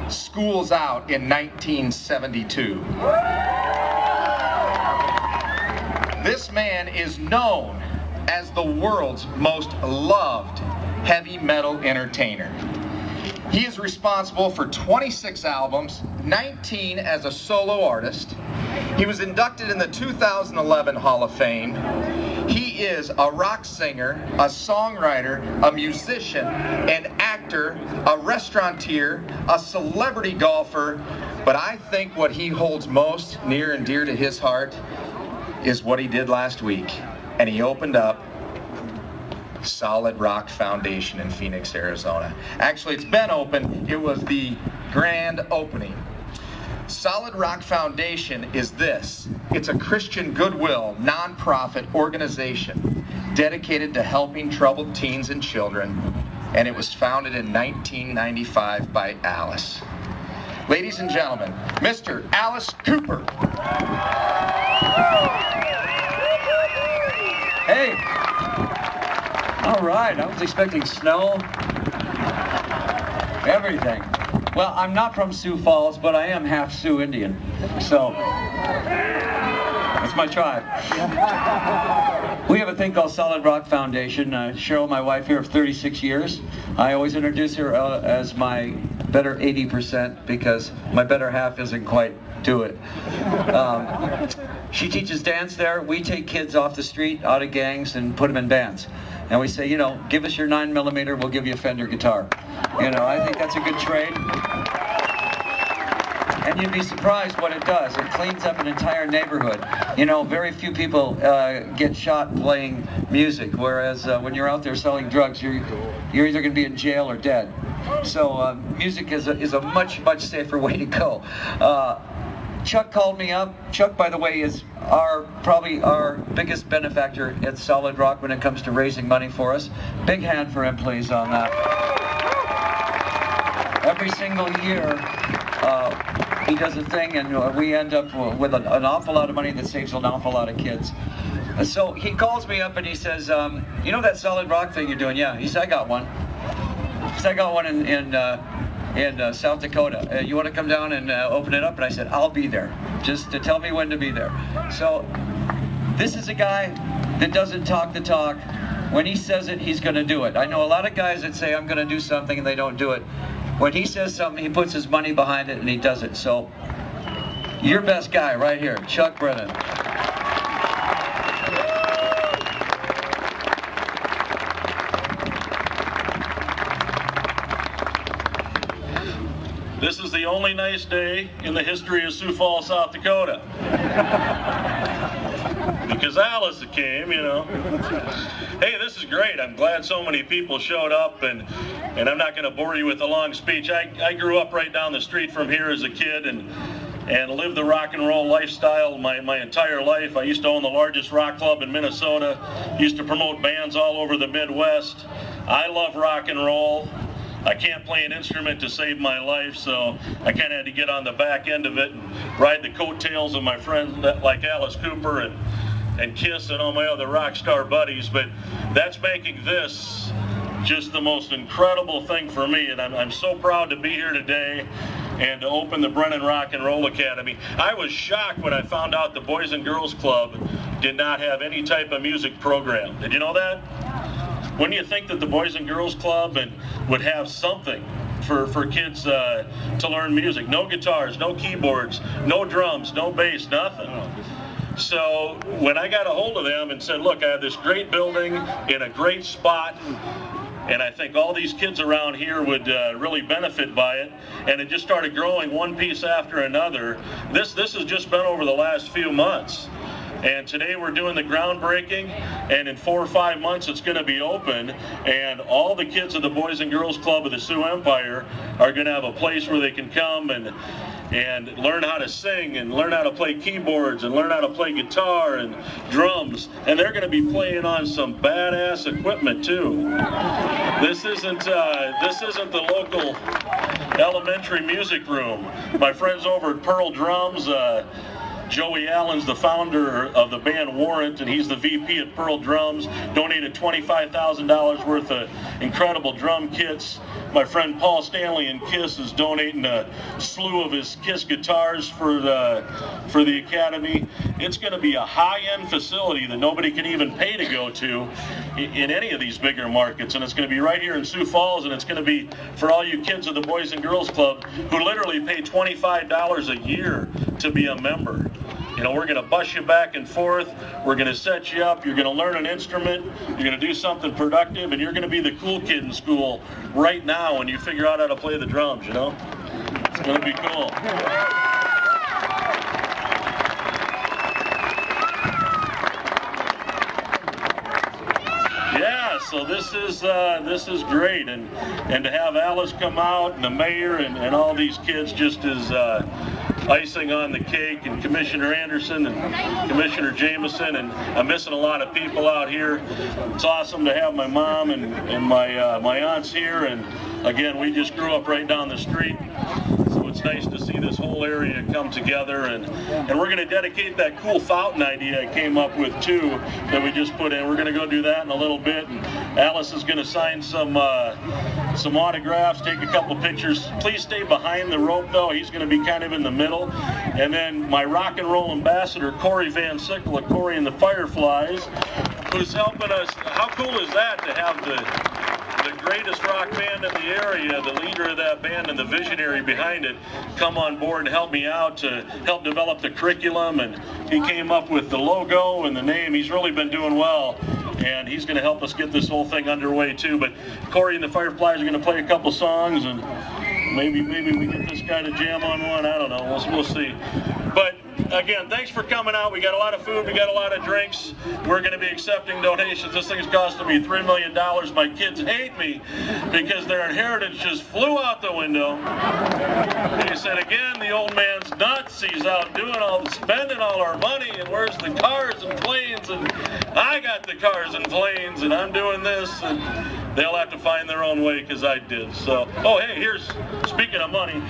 Schools Out in 1972. This man is known as the world's most loved heavy metal entertainer. He is responsible for 26 albums, 19 as a solo artist. He was inducted in the 2011 Hall of Fame. He is a rock singer, a songwriter, a musician, an actor, a restaurateur, a celebrity golfer, but I think what he holds most near and dear to his heart is what he did last week, and he opened up Solid Rock Foundation in Phoenix, Arizona. Actually, it's been open. It was the grand opening. Solid Rock Foundation is this. It's a Christian goodwill nonprofit organization dedicated to helping troubled teens and children, and it was founded in 1995 by Alice. Ladies and gentlemen, Mr. Alice Cooper. Hey! All right, I was expecting snow, everything. Well, I'm not from Sioux Falls, but I am half Sioux Indian, so that's my tribe. We have a thing called Solid Rock Foundation. Cheryl, my wife here of 36 years, I always introduce her as my better 80% because my better half isn't quite do it. She teaches dance there. We take kids off the street, out of gangs, and put them in bands. And we say, you know, give us your 9mm, we'll give you a Fender guitar. You know, I think that's a good trade. And you'd be surprised what it does. It cleans up an entire neighborhood. You know, very few people get shot playing music, whereas when you're out there selling drugs, you're either going to be in jail or dead. So music is a much safer way to go. Chuck called me up. Chuck, by the way, is probably our biggest benefactor at Solid Rock when it comes to raising money for us. Big hand for him, please, on that. Every single year, he does a thing, and we end up with an awful lot of money that saves an awful lot of kids. So he calls me up and he says, you know that Solid Rock thing you're doing? Yeah. He said, I got one. He said, I got one in South Dakota. You want to come down and open it up? And I said, I'll be there. Just to tell me when to be there. So this is a guy that doesn't talk the talk. When he says it, he's going to do it. I know a lot of guys that say, I'm going to do something, and they don't do it. When he says something, he puts his money behind it, and he does it. So your best guy right here, Chuck Brennan. This is the only nice day in the history of Sioux Falls, South Dakota. Because Alice came, you know. Hey, this is great. I'm glad so many people showed up, and I'm not going to bore you with a long speech. I grew up right down the street from here as a kid and lived the rock and roll lifestyle my entire life. I used to own the largest rock club in Minnesota. Used to promote bands all over the Midwest. I love rock and roll. I can't play an instrument to save my life, so I kind of had to get on the back end of it and ride the coattails of my friends like Alice Cooper and Kiss and all my other rock star buddies. But that's making this just the most incredible thing for me, and I'm so proud to be here today and to open the Brennan Rock and Roll Academy. I was shocked when I found out the Boys and Girls Club did not have any type of music program. Did you know that? Wouldn't you think that the Boys and Girls Club would have something for kids to learn music? No guitars, no keyboards, no drums, no bass, nothing. So when I got a hold of them and said, look, I have this great building in a great spot, and I think all these kids around here would really benefit by it, and it just started growing one piece after another. This has just been over the last few months. And today we're doing the groundbreaking, and in 4 or 5 months it's going to be open, and all the kids of the Boys and Girls Club of the Sioux Empire are going to have a place where they can come and learn how to sing and learn how to play keyboards and learn how to play guitar and drums, and they're going to be playing on some badass equipment too. This isn't the local elementary music room. My friends over at Pearl Drums, Joey Allen's the founder of the band Warrant, and he's the VP at Pearl Drums, donated $25,000 worth of incredible drum kits My friend Paul Stanley in KISS is donating a slew of his KISS guitars for the Academy. It's going to be a high-end facility that nobody can even pay to go to in any of these bigger markets, and it's going to be right here in Sioux Falls, and it's going to be for all you kids of the Boys and Girls Club who literally pay $25 a year to be a member. You know, we're going to bus you back and forth. We're going to set you up. You're going to learn an instrument. You're going to do something productive, and you're going to be the cool kid in school right now when you figure out how to play the drums, you know? It's going to be cool. Yeah, so this is great, and to have Alice come out and the mayor and all these kids just as icing on the cake, and Commissioner Anderson and Commissioner Jameson, and I'm missing a lot of people out here. It's awesome to have my mom and my aunts here, and again, we just grew up right down the street. So it's nice to see this whole area come together, and we're going to dedicate that cool fountain idea I came up with too, that we just put in. We're going to go do that in a little bit, and Alice is going to sign some autographs, take a couple pictures. Please stay behind the rope though, he's going to be kind of in the middle. And then my rock and roll ambassador, Corey Van Sickle of Corey and the Fireflies, who's helping us. How cool is that to have the greatest rock band in the area, the leader of that band and the visionary behind it, come on board and help me out to help develop the curriculum, and he came up with the logo and the name. He's really been doing well, and he's going to help us get this whole thing underway too. But Corey and the Fireflies are going to play a couple songs, and maybe we get this guy to jam on one. I don't know. We'll see. But again, thanks for coming out. We got a lot of food. We got a lot of drinks. We're going to be accepting donations. This thing's costing me $3 million. My kids hate me because their inheritance just flew out the window. They said, again, the old man's nuts. He's out spending all our money, and where's the cars and planes? And I got the cars and planes, and I'm doing this. And they'll have to find their own way because I did. So, oh, hey, speaking of money.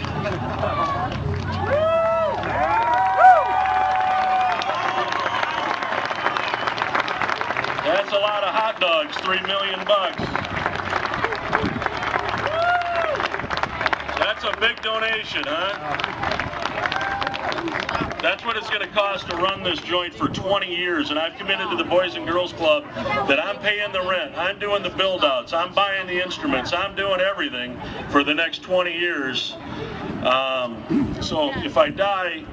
That's a lot of hot dogs, $3 million. That's a big donation, huh? That's what it's going to cost to run this joint for 20 years, and I've committed to the Boys and Girls Club that I'm paying the rent, I'm doing the build-outs, I'm buying the instruments, I'm doing everything for the next 20 years. So if I die,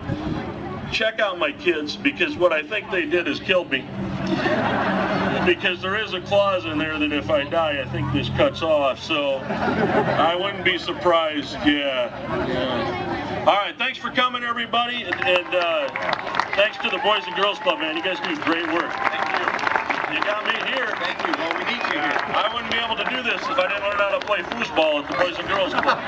check out my kids, because what I think they did is killed me. Because there is a clause in there that if I die, I think this cuts off. So I wouldn't be surprised. Yeah. All right, thanks for coming, everybody, and thanks to the Boys and Girls Club, man. You guys do great work. Thank you. You got me here. Thank you. Well, we need you here. I wouldn't be able to do this if I didn't learn how to play foosball at the Boys and Girls Club.